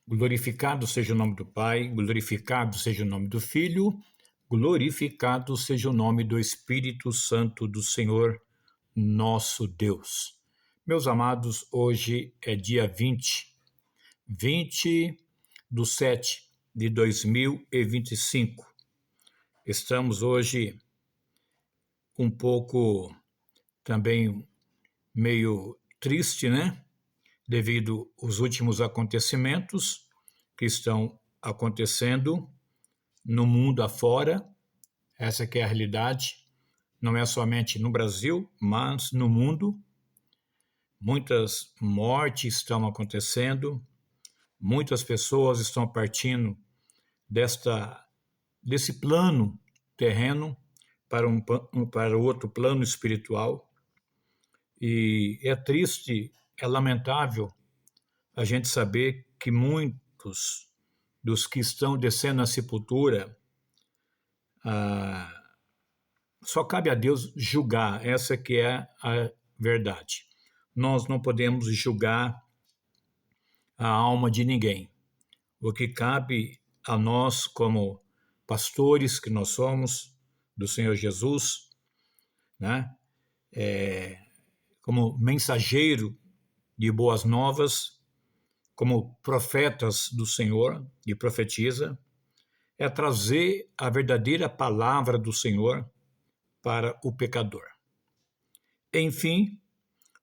Glorificado seja o nome do Pai, glorificado seja o nome do Filho, glorificado seja o nome do Espírito Santo do Senhor, nosso Deus. Meus amados, hoje é dia 20/7/2025. Estamos hoje um pouco também meio triste, né? Devido aos últimos acontecimentos que estão acontecendo no mundo afora. Essa que é a realidade, não é somente no Brasil, mas no mundo. Muitas mortes estão acontecendo, muitas pessoas estão partindo desse plano terreno para outro plano espiritual. E é triste, é lamentável a gente saber que muitos dos que estão descendo à sepultura, só cabe a Deus julgar, essa que é a verdade. Nós não podemos julgar a alma de ninguém. O que cabe a nós, como pastores que nós somos do Senhor Jesus, né? Como mensageiro de boas novas, como profetas do Senhor e profetiza, é trazer a verdadeira palavra do Senhor para o pecador. Enfim,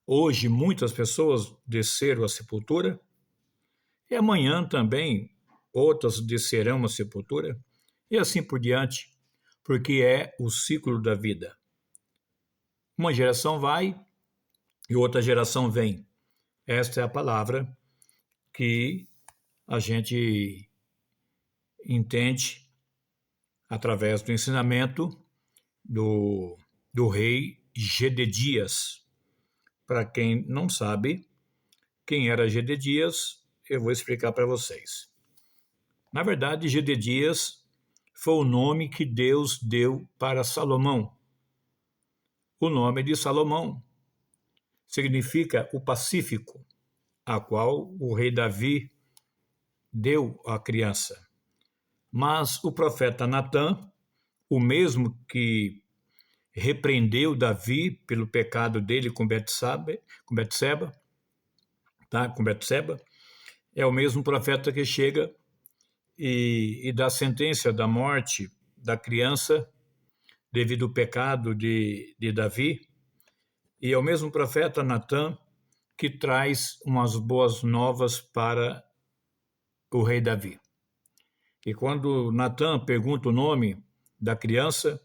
hoje muitas pessoas desceram à sepultura e amanhã também outras descerão à sepultura e assim por diante, porque é o ciclo da vida. Uma geração vai e outra geração vem. Esta é a palavra que a gente entende através do ensinamento do rei Gededias. Para quem não sabe quem era Gededias, eu vou explicar para vocês. Na verdade, Gededias foi o nome que Deus deu para Salomão. O nome de Salomão significa o Pacífico, a qual o rei Davi deu à criança. Mas o profeta Natã, o mesmo que repreendeu Davi pelo pecado dele com Betseba, é o mesmo profeta que chega e dá sentença da morte da criança devido ao pecado de Davi, e é o mesmo profeta Natã que traz umas boas novas para o rei Davi. E quando Natã pergunta o nome da criança,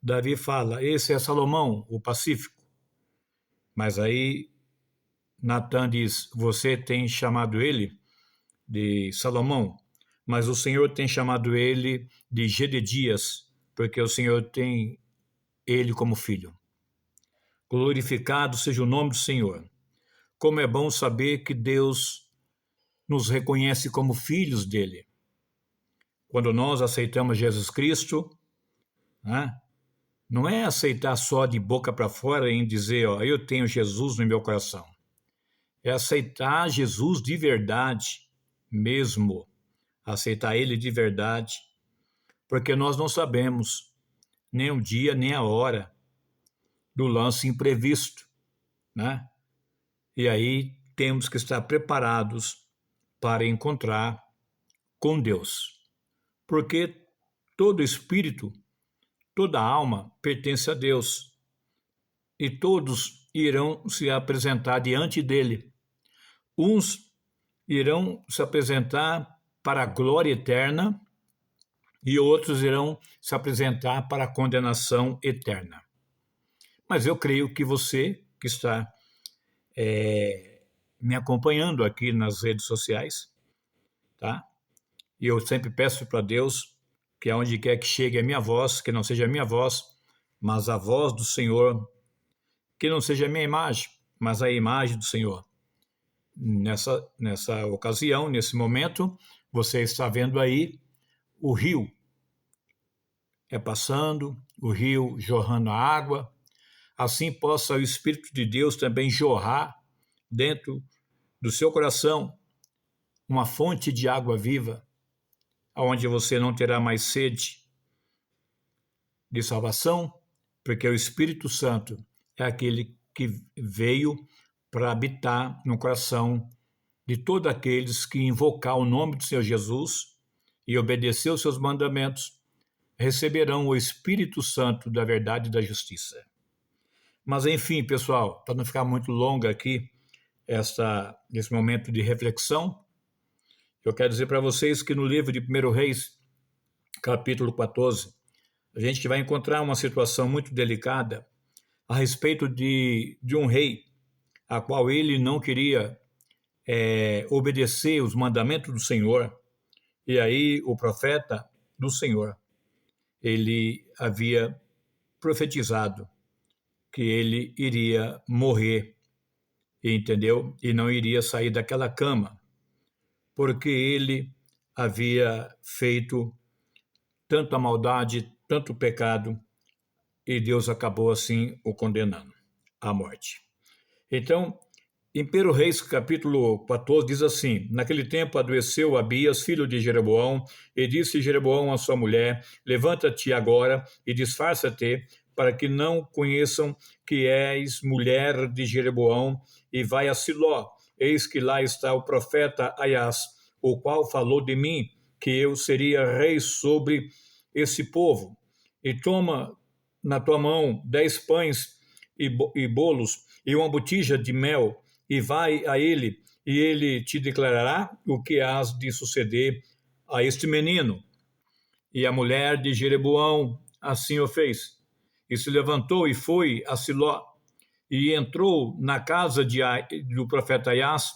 Davi fala, esse é Salomão, o Pacífico. Mas aí Natã diz, você tem chamado ele de Salomão, mas o Senhor tem chamado ele de Gededias, porque o Senhor tem ele como filho. Glorificado seja o nome do Senhor. Como é bom saber que Deus nos reconhece como filhos dele. Quando nós aceitamos Jesus Cristo, né, não é aceitar só de boca para fora em dizer, ó, eu tenho Jesus no meu coração. É aceitar Jesus de verdade mesmo, aceitar ele de verdade, porque nós não sabemos nem o dia nem a hora do lance imprevisto, né? E aí temos que estar preparados para encontrar com Deus, porque todo espírito, toda alma pertence a Deus e todos irão se apresentar diante dele. Uns irão se apresentar para a glória eterna e outros irão se apresentar para a condenação eterna. Mas eu creio que você que está me acompanhando aqui nas redes sociais, tá? E eu sempre peço para Deus que aonde quer que chegue a minha voz, que não seja a minha voz, mas a voz do Senhor, que não seja a minha imagem, mas a imagem do Senhor. Nessa ocasião, nesse momento, você está vendo aí o rio passando, o rio jorrando a água, assim possa o Espírito de Deus também jorrar dentro do seu coração uma fonte de água viva, onde você não terá mais sede de salvação, porque o Espírito Santo é aquele que veio para habitar no coração de todos aqueles que invocar o nome do Senhor Jesus e obedecer os seus mandamentos, receberão o Espírito Santo da verdade e da justiça. Mas, enfim, pessoal, para não ficar muito longa aqui esse momento de reflexão, eu quero dizer para vocês que no livro de 1 Reis, capítulo 14, a gente vai encontrar uma situação muito delicada a respeito de um rei, a qual ele não queria obedecer os mandamentos do Senhor. E aí o profeta do Senhor, ele havia profetizado que ele iria morrer, entendeu? E não iria sair daquela cama, porque ele havia feito tanta maldade, tanto pecado, e Deus acabou assim o condenando à morte. Então, em 1 Reis, capítulo 14, diz assim: naquele tempo adoeceu Abias, filho de Jeroboão, e disse Jeroboão à sua mulher: levanta-te agora e disfarça-te, para que não conheçam que és mulher de Jeroboão, e vai a Siló. Eis que lá está o profeta Aias, o qual falou de mim, que eu seria rei sobre esse povo. E toma na tua mão 10 pães e bolos, e uma botija de mel, e vai a ele, e ele te declarará o que hás de suceder a este menino. E a mulher de Jeroboão assim o fez. E se levantou e foi a Siló, e entrou na casa do profeta Aias,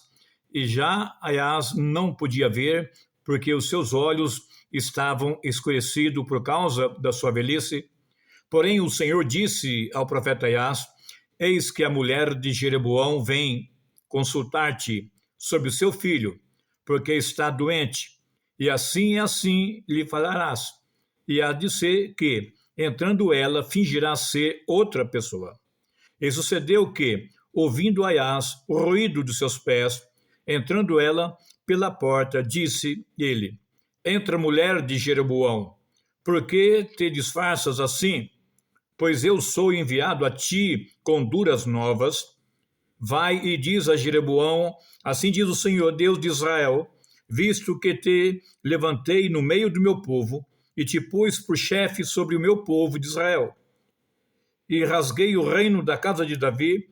e já Aias não podia ver, porque os seus olhos estavam escurecidos por causa da sua velhice. Porém o Senhor disse ao profeta Aias: eis que a mulher de Jeroboão vem consultar-te sobre o seu filho, porque está doente, e assim lhe falarás. E há de ser que, entrando ela, fingirá ser outra pessoa. E sucedeu que, ouvindo Aias o ruído dos seus pés, entrando ela pela porta, disse ele: entra, mulher de Jeroboão, por que te disfarças assim? Pois eu sou enviado a ti com duras novas. Vai e diz a Jeroboão: assim diz o Senhor Deus de Israel, visto que te levantei no meio do meu povo e te pus por chefe sobre o meu povo de Israel, e rasguei o reino da casa de Davi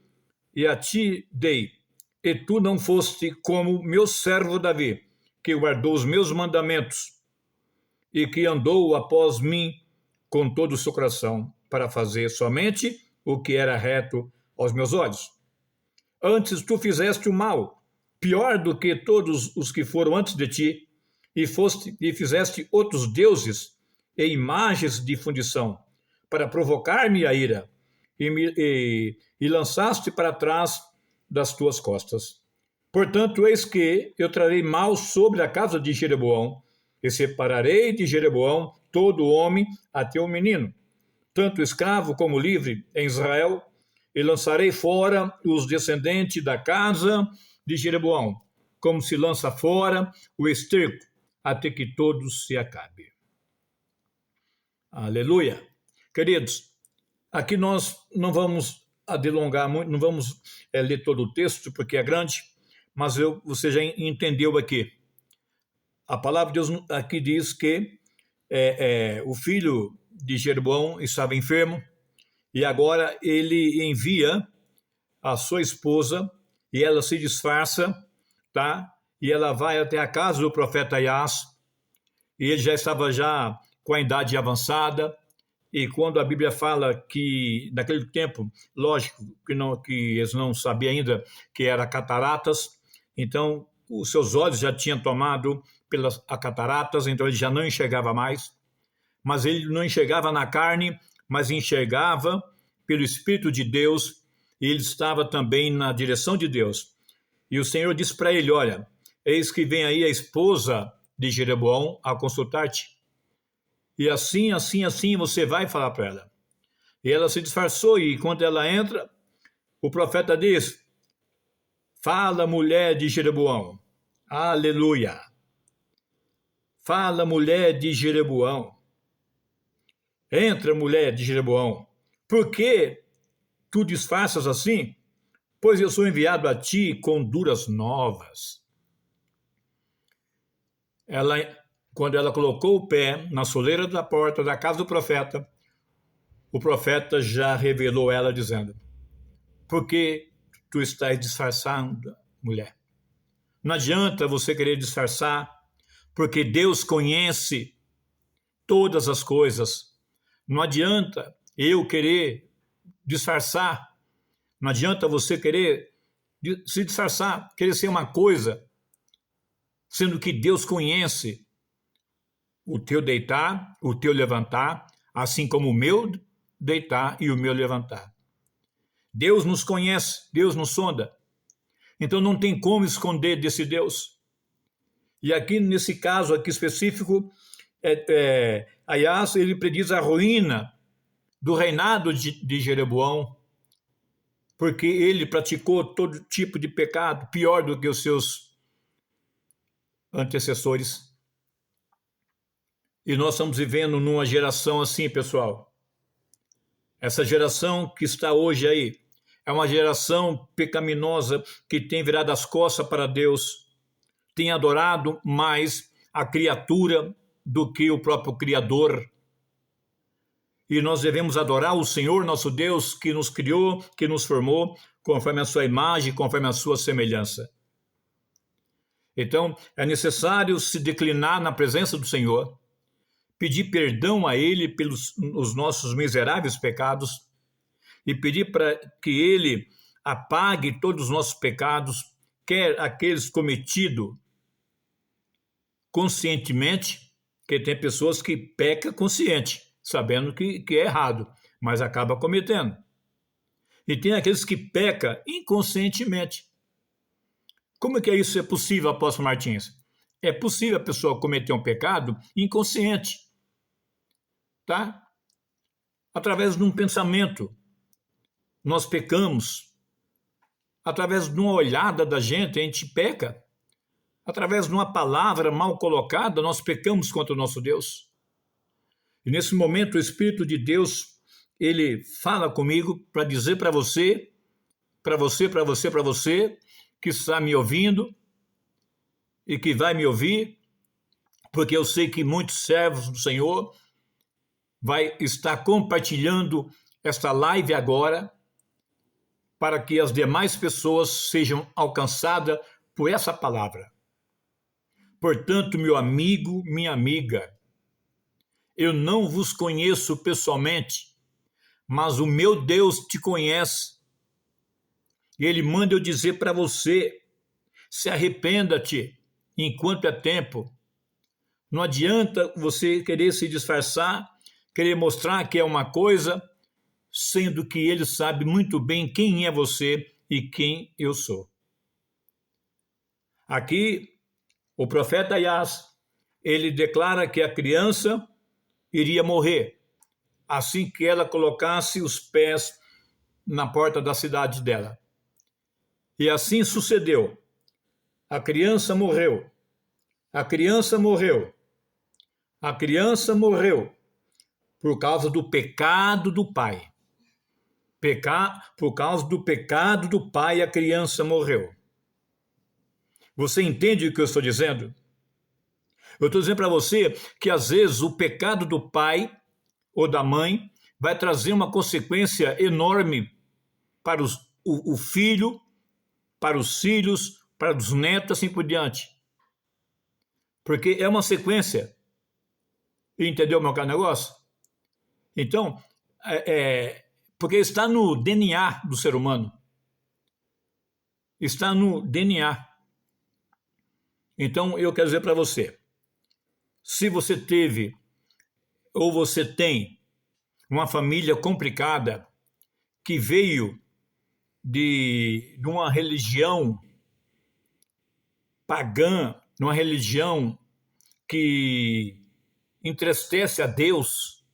e a ti dei, e tu não foste como meu servo Davi, que guardou os meus mandamentos e que andou após mim com todo o seu coração, para fazer somente o que era reto aos meus olhos. Antes tu fizeste o mal, pior do que todos os que foram antes de ti, e fizeste outros deuses e imagens de fundição, para provocar-me a ira, e lançaste para trás das tuas costas. Portanto, eis que eu trarei mal sobre a casa de Jeroboão, e separarei de Jeroboão todo homem até o menino, tanto escravo como livre em Israel, e lançarei fora os descendentes da casa de Jeroboão, como se lança fora o esterco, até que todos se acabe. Aleluia! Queridos, aqui nós não vamos delongar muito, não vamos ler todo o texto, porque é grande, mas você já entendeu aqui. A palavra de Deus aqui diz que o filho de Jeroboão estava enfermo, e agora ele envia a sua esposa, e ela se disfarça, tá? E ela vai até a casa do profeta Aias, e ele já estava com a idade avançada, e quando a Bíblia fala que naquele tempo, lógico que eles não sabiam ainda que era cataratas, então os seus olhos já tinham tomado pelas cataratas, então ele já não enxergava mais, mas ele não enxergava na carne, mas enxergava pelo Espírito de Deus, e ele estava também na direção de Deus. E o Senhor disse para ele: olha, eis que vem aí a esposa de Jeroboão a consultar-te, e assim você vai falar para ela. E ela se disfarçou, e quando ela entra, o profeta diz: fala, mulher de Jeroboão. Aleluia. Fala, mulher de Jeroboão. Entra, mulher de Jeroboão. Por que tu disfarças assim? Pois eu sou enviado a ti com duras novas. Quando ela colocou o pé na soleira da porta da casa do profeta, o profeta já revelou ela dizendo: por que tu estás disfarçando, mulher? Não adianta você querer disfarçar, porque Deus conhece todas as coisas. Não adianta eu querer disfarçar. Não adianta você querer se disfarçar, querer ser uma coisa, sendo que Deus conhece o teu deitar, o teu levantar, assim como o meu deitar e o meu levantar. Deus nos conhece, Deus nos sonda. Então não tem como esconder desse Deus. E aqui, nesse caso aqui específico, Aias, ele prediz a ruína do reinado de Jeroboão, porque ele praticou todo tipo de pecado, pior do que os seus antecessores. E nós estamos vivendo numa geração assim, pessoal. Essa geração que está hoje aí é uma geração pecaminosa que tem virado as costas para Deus, tem adorado mais a criatura do que o próprio Criador. E nós devemos adorar o Senhor, nosso Deus, que nos criou, que nos formou, conforme a sua imagem, conforme a sua semelhança. Então, é necessário se declinar na presença do Senhor, pedir perdão a Ele pelos os nossos miseráveis pecados e pedir para que Ele apague todos os nossos pecados, quer aqueles cometidos conscientemente, que tem pessoas que pecam consciente, sabendo que é errado, mas acaba cometendo. E tem aqueles que pecam inconscientemente. Como é que isso é possível, apóstolo Martins? É possível a pessoa cometer um pecado inconsciente, tá? Através de um pensamento, nós pecamos. Através de uma olhada da gente, a gente peca. Através de uma palavra mal colocada, nós pecamos contra o nosso Deus. E nesse momento o Espírito de Deus, ele fala comigo para dizer para você, que está me ouvindo e que vai me ouvir, porque eu sei que muitos servos do Senhor vai estar compartilhando esta live agora, para que as demais pessoas sejam alcançadas por essa palavra. Portanto, meu amigo, minha amiga, eu não vos conheço pessoalmente, mas o meu Deus te conhece. E Ele manda eu dizer para você, se arrependa-te enquanto é tempo. Não adianta você querer se disfarçar, querer mostrar que é uma coisa, sendo que Ele sabe muito bem quem é você e quem eu sou. Aqui, o profeta Aias, ele declara que a criança iria morrer assim que ela colocasse os pés na porta da cidade dela. E assim sucedeu. A criança morreu. A criança morreu. A criança morreu por causa do pecado do pai. Por causa do pecado do pai, a criança morreu. Você entende o que eu estou dizendo? Eu estou dizendo para você que às vezes o pecado do pai ou da mãe vai trazer uma consequência enorme para o filho, para os filhos, para os netos, assim por diante. Porque é uma sequência. Entendeu meu negócio? Então, porque está no DNA do ser humano. Está no DNA. Então, eu quero dizer para você, se você teve ou você tem uma família complicada que veio de uma religião pagã, numa religião que entristece a Deus,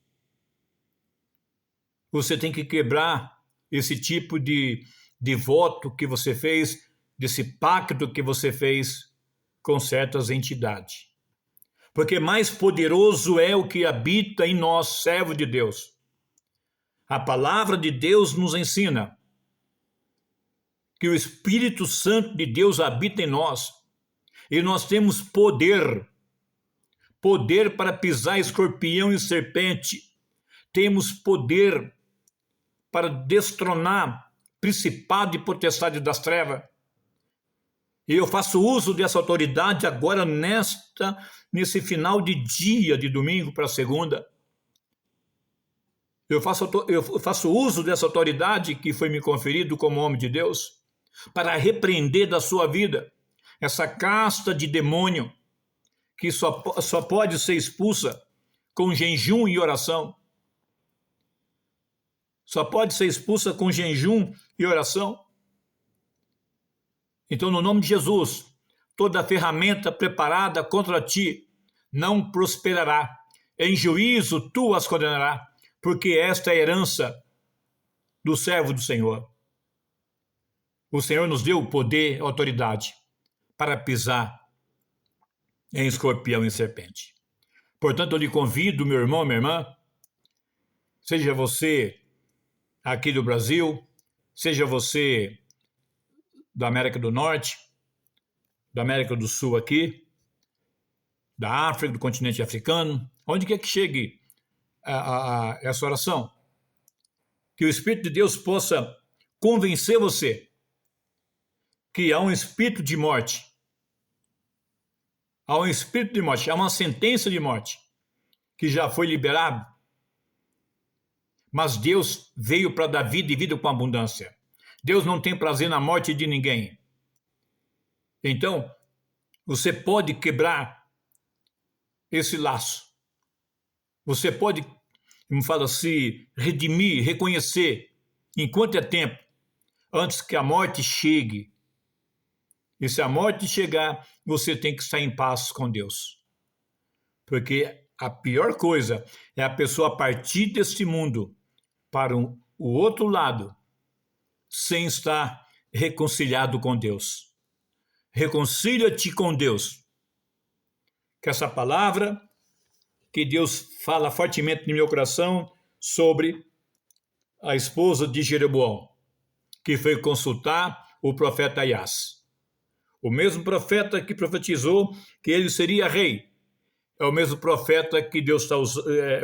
você tem que quebrar esse tipo de voto que você fez, desse pacto que você fez com certas entidades. Porque mais poderoso é o que habita em nós, servo de Deus. A palavra de Deus nos ensina que o Espírito Santo de Deus habita em nós e nós temos poder para pisar escorpião e serpente. Temos poder para destronar principado e potestade das trevas. E eu faço uso dessa autoridade agora nesse final de dia, de domingo para segunda. Eu faço uso dessa autoridade que foi me conferido como homem de Deus para repreender da sua vida essa casta de demônio que só pode ser expulsa com jejum e oração. Só pode ser expulsa com jejum e oração. Então, no nome de Jesus, toda ferramenta preparada contra ti não prosperará. Em juízo tu as condenarás, porque esta é a herança do servo do Senhor. O Senhor nos deu poder e autoridade para pisar em escorpião e serpente. Portanto, eu lhe convido, meu irmão, minha irmã, seja você aqui do Brasil, seja você da América do Norte, da América do Sul aqui, da África, do continente africano, onde quer que chegue essa oração, que o Espírito de Deus possa convencer você que há um espírito de morte, há uma sentença de morte que já foi liberada, mas Deus veio para dar vida e vida com abundância. Deus não tem prazer na morte de ninguém. Então, você pode quebrar esse laço. Você pode, como fala assim, redimir, reconhecer, enquanto é tempo, antes que a morte chegue. E se a morte chegar, você tem que estar em paz com Deus. Porque a pior coisa é a pessoa partir deste mundo para o outro lado, sem estar reconciliado com Deus. Reconcilia-te com Deus. Que essa palavra que Deus fala fortemente no meu coração sobre a esposa de Jeroboão, que foi consultar o profeta Aias. O mesmo profeta que profetizou que ele seria rei, é o mesmo profeta que Deus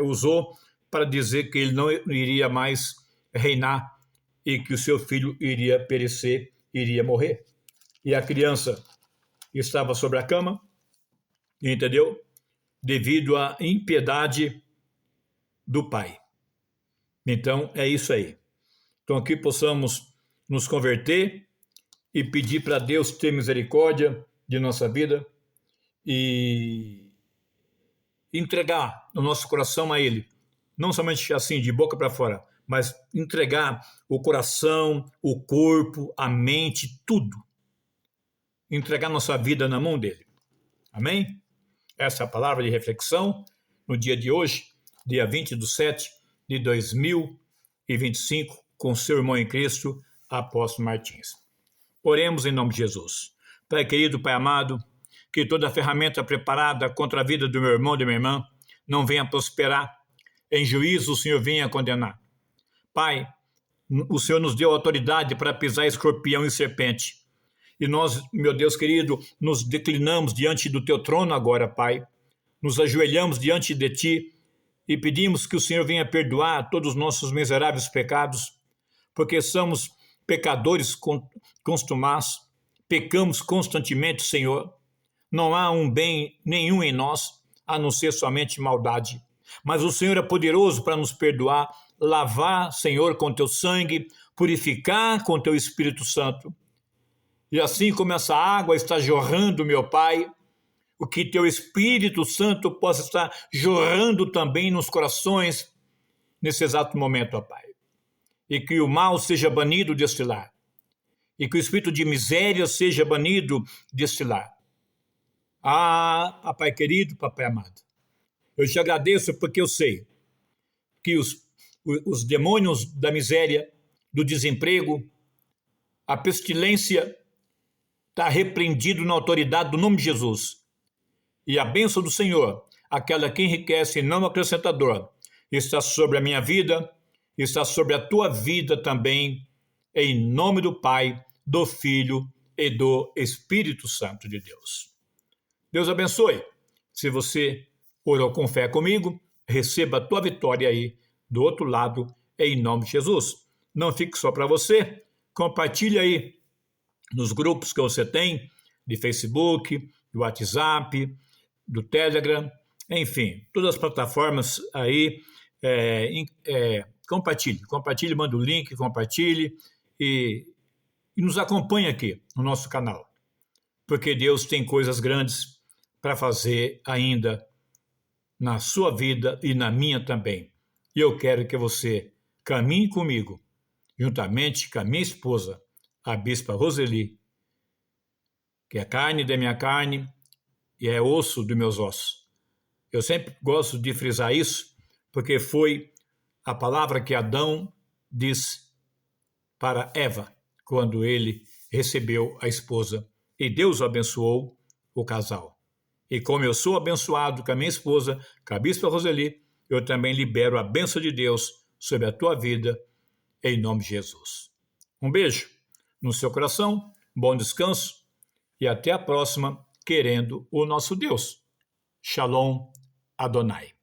usou para dizer que ele não iria mais reinar e que o seu filho iria perecer, iria morrer. E a criança estava sobre a cama, entendeu? Devido à impiedade do pai. Então, é isso aí. Então, que possamos nos converter e pedir para Deus ter misericórdia de nossa vida e entregar o nosso coração a Ele. Não somente assim, de boca para fora, mas entregar o coração, o corpo, a mente, tudo. Entregar nossa vida na mão dele. Amém? Essa é a palavra de reflexão no dia de hoje, dia 20/7/2025, com seu irmão em Cristo, Apóstolo Martins. Oremos em nome de Jesus. Pai querido, Pai amado, que toda ferramenta preparada contra a vida do meu irmão e da minha irmã não venha prosperar. Em juízo o Senhor venha condenar. Pai, o Senhor nos deu autoridade para pisar escorpião e serpente. E nós, meu Deus querido, nos declinamos diante do teu trono agora, Pai. Nos ajoelhamos diante de ti e pedimos que o Senhor venha perdoar todos os nossos miseráveis pecados, porque somos pecadores contumaz, pecamos constantemente, Senhor. Não há um bem nenhum em nós, a não ser somente maldade. Mas o Senhor é poderoso para nos perdoar, lavar, Senhor, com teu sangue, purificar com teu Espírito Santo. E assim como essa água está jorrando, meu Pai, o que teu Espírito Santo possa estar jorrando também nos corações nesse exato momento, ó Pai. E que o mal seja banido deste lar. E que o espírito de miséria seja banido deste lar. Ah, Papai querido, Papai amado, eu te agradeço porque eu sei que os demônios da miséria, do desemprego, a pestilência, está repreendido na autoridade do nome de Jesus. E a bênção do Senhor, aquela que enriquece e não acrescentadora, está sobre a minha vida, está sobre a tua vida também, em nome do Pai, do Filho e do Espírito Santo de Deus. Deus abençoe. Se você orou com fé comigo, receba a tua vitória aí do outro lado, em nome de Jesus. Não fique só para você, compartilhe aí nos grupos que você tem, de Facebook, do WhatsApp, do Telegram, enfim, todas as plataformas aí, compartilhe, manda o link, compartilhe e nos acompanhe aqui no nosso canal, porque Deus tem coisas grandes para fazer ainda na sua vida e na minha também. E eu quero que você caminhe comigo, juntamente com a minha esposa, a Bispa Roseli, que é carne da minha carne e é osso dos meus ossos. Eu sempre gosto de frisar isso, porque foi a palavra que Adão disse para Eva, quando ele recebeu a esposa, e Deus abençoou o casal. E como eu sou abençoado com a minha esposa, com a Bispa Roseli, eu também libero a bênção de Deus sobre a tua vida, em nome de Jesus. Um beijo no seu coração, bom descanso e até a próxima, querendo o nosso Deus. Shalom Adonai.